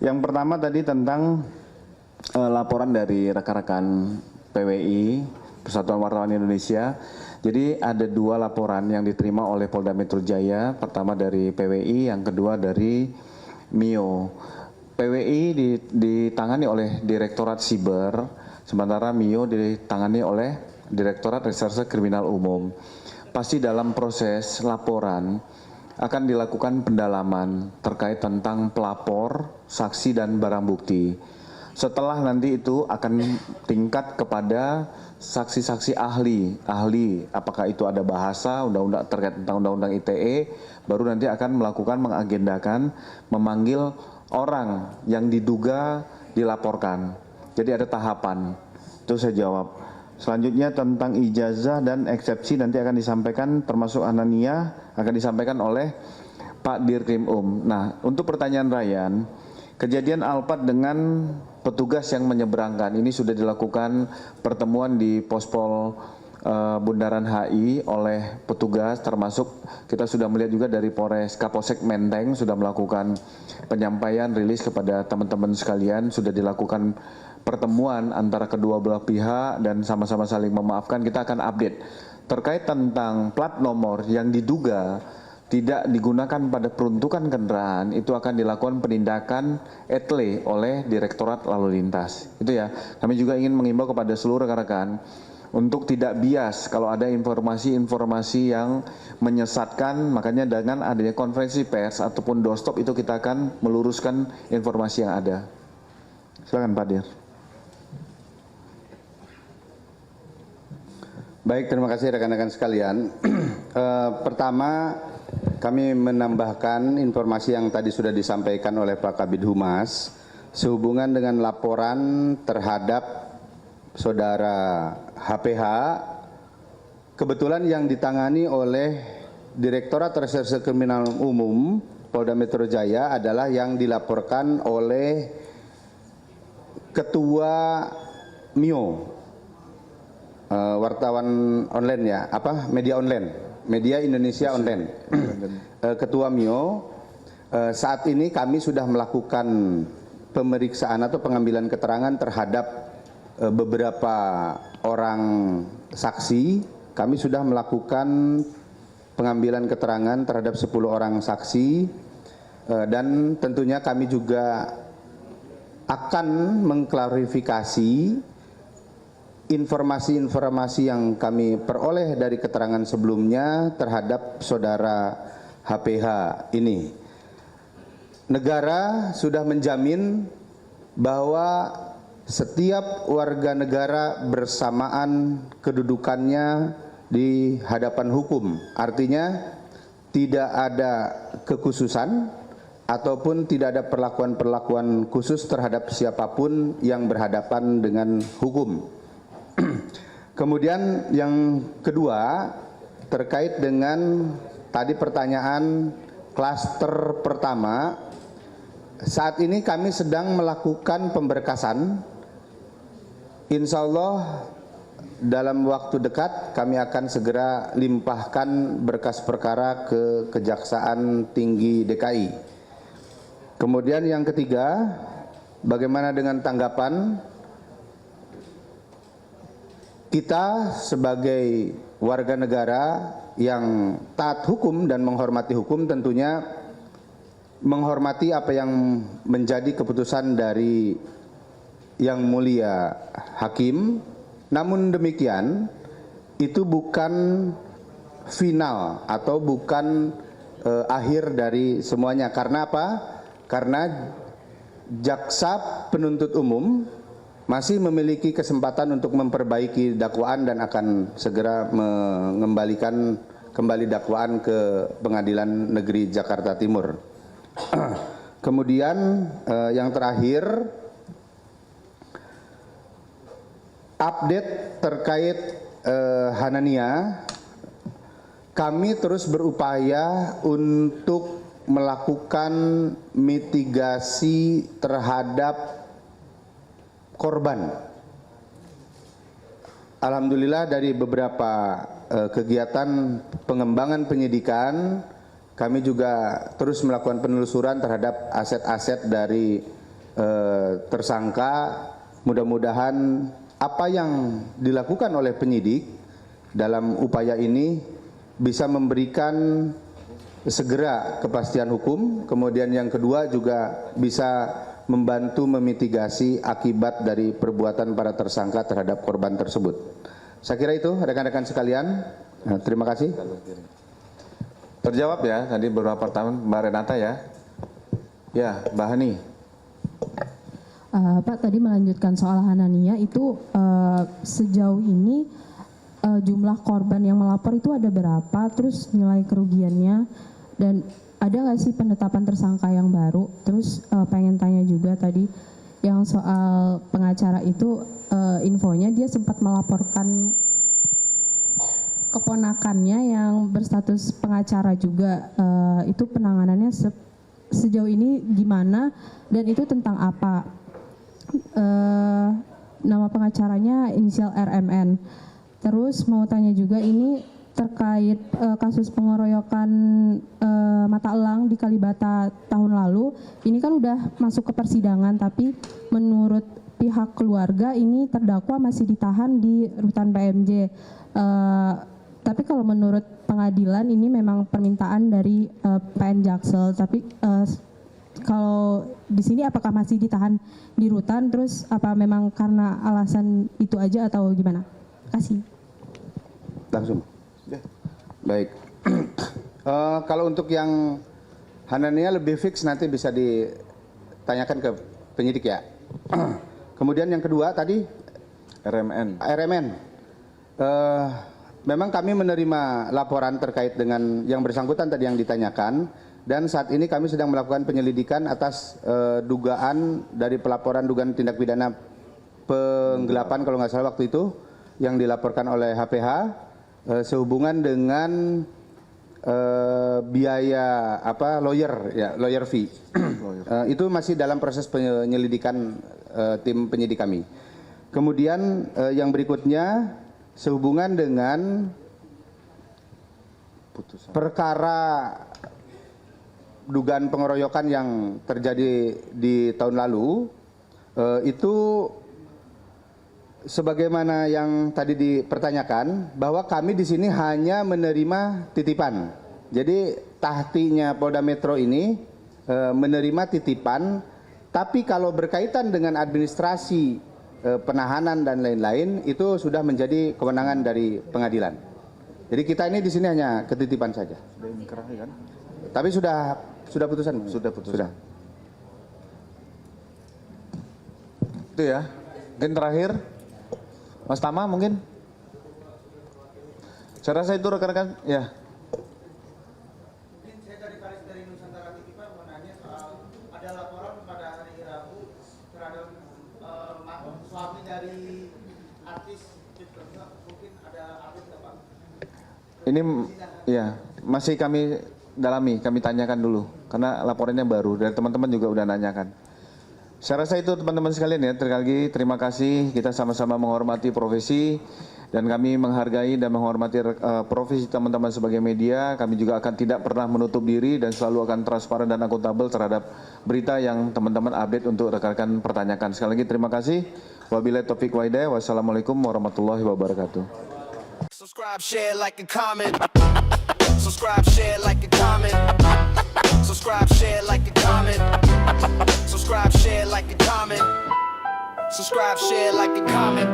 Yang pertama tadi tentang laporan dari rekan-rekan PWI, Persatuan Wartawan Indonesia. Jadi ada 2 laporan yang diterima oleh Polda Metro Jaya. Pertama dari PWI, yang kedua dari MIO. PWI ditangani oleh Direktorat Siber, sementara MIO ditangani oleh Direktorat Reserse Kriminal Umum. Pasti dalam proses laporan akan dilakukan pendalaman terkait tentang pelapor, saksi, dan barang bukti. Setelah nanti itu akan tingkat kepada saksi-saksi ahli, apakah itu ada bahasa, undang-undang terkait tentang undang-undang ITE, baru nanti akan melakukan mengagendakan, memanggil orang yang diduga dilaporkan. Jadi ada tahapan, itu saya jawab. Selanjutnya tentang ijazah dan eksepsi nanti akan disampaikan, termasuk Anania, akan disampaikan oleh Pak Dirkrim Nah, untuk pertanyaan Ryan, kejadian Alphard dengan petugas yang menyeberangkan ini sudah dilakukan pertemuan di Pospol Bundaran HI oleh petugas, termasuk kita sudah melihat juga dari Kapolsek Menteng sudah melakukan penyampaian rilis kepada teman-teman sekalian, sudah dilakukan pertemuan antara kedua belah pihak dan sama-sama saling memaafkan. Kita akan update terkait tentang plat nomor yang diduga tidak digunakan pada peruntukan kendaraan, itu akan dilakukan penindakan etle oleh Direktorat Lalu Lintas. Itu ya. Kami juga ingin mengimbau kepada seluruh rekan-rekan untuk tidak bias kalau ada informasi-informasi yang menyesatkan. Makanya dengan adanya konferensi pers ataupun doorstop itu kita akan meluruskan informasi yang ada. Silakan Pak Dir. Baik, terima kasih rekan-rekan sekalian. Pertama, kami menambahkan informasi yang tadi sudah disampaikan oleh Pak Kabid Humas sehubungan dengan laporan terhadap saudara HPH, kebetulan yang ditangani oleh Direktorat Reserse Kriminal Umum Polda Metro Jaya adalah yang dilaporkan oleh Ketua MIO, wartawan online ya, Media Indonesia Online. Ketua MIO, saat ini kami sudah melakukan pemeriksaan atau pengambilan keterangan terhadap beberapa orang saksi. Kami sudah melakukan pengambilan keterangan terhadap 10 orang saksi, dan tentunya kami juga akan mengklarifikasi informasi-informasi yang kami peroleh dari keterangan sebelumnya terhadap saudara HPH ini. Negara sudah menjamin bahwa setiap warga negara bersamaan kedudukannya di hadapan hukum. Artinya tidak ada kekhususan ataupun tidak ada perlakuan-perlakuan khusus terhadap siapapun yang berhadapan dengan hukum. Kemudian yang kedua terkait dengan tadi pertanyaan klaster pertama, saat ini kami sedang melakukan pemberkasan. Insya Allah dalam waktu dekat kami akan segera limpahkan berkas perkara ke Kejaksaan Tinggi DKI. Kemudian yang ketiga, bagaimana dengan tanggapan kita sebagai warga negara yang taat hukum dan menghormati hukum, tentunya menghormati apa yang menjadi keputusan dari Yang Mulia Hakim. Namun demikian, itu bukan final atau bukan akhir dari semuanya. Karena apa? Karena jaksa penuntut umum masih memiliki kesempatan untuk memperbaiki dakwaan dan akan segera mengembalikan kembali dakwaan ke Pengadilan Negeri Jakarta Timur. Kemudian yang terakhir, update terkait Hanania, kami terus berupaya untuk melakukan mitigasi terhadap korban. Alhamdulillah dari beberapa kegiatan pengembangan penyidikan, kami juga terus melakukan penelusuran terhadap aset-aset dari tersangka. Mudah-mudahan apa yang dilakukan oleh penyidik dalam upaya ini bisa memberikan segera kepastian hukum, kemudian yang kedua juga bisa membantu memitigasi akibat dari perbuatan para tersangka terhadap korban tersebut. Saya kira itu rekan-rekan sekalian. Nah, terima kasih. Terjawab ya tadi beberapa pertanyaan Mbak Renata ya. Ya, Mbak Hani. Pak, tadi melanjutkan soal Hanania itu sejauh ini jumlah korban yang melapor itu ada berapa, terus nilai kerugiannya, dan ada nggak sih penetapan tersangka yang baru? Terus pengen tanya juga tadi yang soal pengacara itu infonya dia sempat melaporkan keponakannya yang berstatus pengacara juga, itu penanganannya sejauh ini gimana dan itu tentang apa? Nama pengacaranya inisial RMN. Terus mau tanya juga ini terkait kasus pengeroyokan mata elang di Kalibata tahun lalu. Ini kan udah masuk ke persidangan, tapi menurut pihak keluarga ini terdakwa masih ditahan di rutan PMJ. Tapi kalau menurut pengadilan ini memang permintaan dari PN Jaksel. Tapi kalau di sini apakah masih ditahan di rutan, terus apa memang karena alasan itu aja atau gimana? Kasih. Langsung. Baik. Kalau untuk yang Hanania lebih fix nanti bisa ditanyakan ke penyidik ya. Kemudian yang kedua tadi RMN. Memang kami menerima laporan terkait dengan yang bersangkutan tadi yang ditanyakan, dan saat ini kami sedang melakukan penyelidikan atas dugaan dari pelaporan dugaan tindak pidana penggelapan kalau nggak salah waktu itu yang dilaporkan oleh HPH sehubungan dengan biaya lawyer fee. Itu masih dalam proses penyelidikan tim penyidik kami. Kemudian yang berikutnya sehubungan dengan perkara dugaan pengeroyokan yang terjadi di tahun lalu, itu sebagaimana yang tadi dipertanyakan bahwa kami di sini hanya menerima titipan. Jadi tahtinya Polda Metro ini menerima titipan, tapi kalau berkaitan dengan administrasi penahanan dan lain-lain itu sudah menjadi kewenangan dari pengadilan. Jadi kita ini di sini hanya ketitipan saja. Tapi sudah putusan. Sudah. Itu ya. Mungkin terakhir Mas Tama mungkin. Saya rasa itu rekan-rekan ya. Mungkin saya dari Nusantara TV Pak mau nanya soal ada laporan pada hari Rabu terhadap suami dari artis TikTok. Mungkin ada update nggak Pak? Ini ya masih kami dalami, kami tanyakan dulu karena laporannya baru dan teman-teman juga udah nanyakan. Saya rasa itu teman-teman sekalian ya, terima kasih, kita sama-sama menghormati profesi dan kami menghargai dan menghormati profesi teman-teman sebagai media. Kami juga akan tidak pernah menutup diri dan selalu akan transparan dan akuntabel terhadap berita yang teman-teman update untuk rekan-rekan pertanyakan. Sekali lagi terima kasih. Wabillahi taufiq wa hidayah. Wassalamualaikum warahmatullahi wabarakatuh. Subscribe, share, like, and comment. Subscribe, share, like, and comment. Subscribe, share, like, and comment. Subscribe, share, like, and comment. Subscribe, share, like, and comment.